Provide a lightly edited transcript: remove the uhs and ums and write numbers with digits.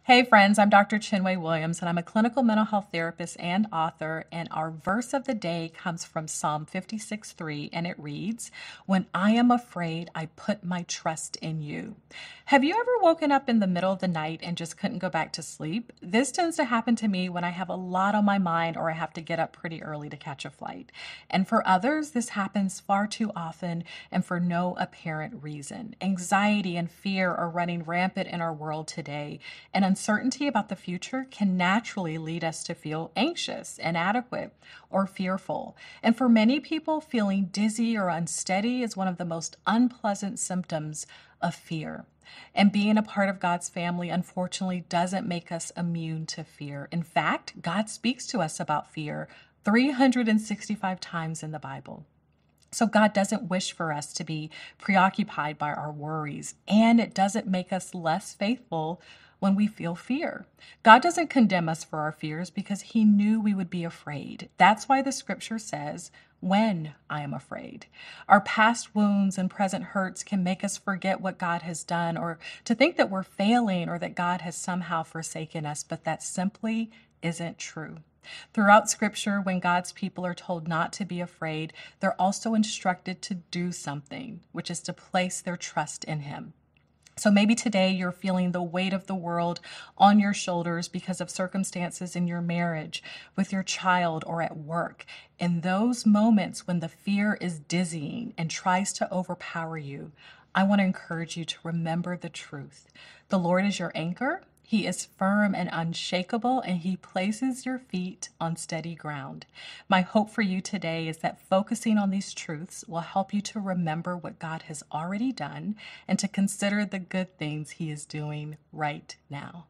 Hey friends, I'm Dr. Chinwe Williams, and I'm a clinical mental health therapist and author. And our verse of the day comes from Psalm 56:3, and it reads, "When I am afraid, I put my trust in you." Have you ever woken up in the middle of the night and just couldn't go back to sleep? This tends to happen to me when I have a lot on my mind or I have to get up pretty early to catch a flight. And for others, this happens far too often and for no apparent reason. Anxiety and fear are running rampant in our world today, and uncertainty about the future can naturally lead us to feel anxious, inadequate, or fearful. And for many people, feeling dizzy or unsteady is one of the most unpleasant symptoms of fear. And being a part of God's family, unfortunately, doesn't make us immune to fear. In fact, God speaks to us about fear 365 times in the Bible. So God doesn't wish for us to be preoccupied by our worries, and it doesn't make us less faithful when we feel fear. God doesn't condemn us for our fears because he knew we would be afraid. That's why the scripture says, "When I am afraid." Our past wounds and present hurts can make us forget what God has done, or to think that we're failing or that God has somehow forsaken us, but that simply isn't true. Throughout scripture, when God's people are told not to be afraid, they're also instructed to do something, which is to place their trust in him. So maybe today you're feeling the weight of the world on your shoulders because of circumstances in your marriage, with your child, or at work. In those moments when the fear is dizzying and tries to overpower you, I want to encourage you to remember the truth. The Lord is your anchor. He is firm and unshakable, and he places your feet on steady ground. My hope for you today is that focusing on these truths will help you to remember what God has already done and to consider the good things he is doing right now.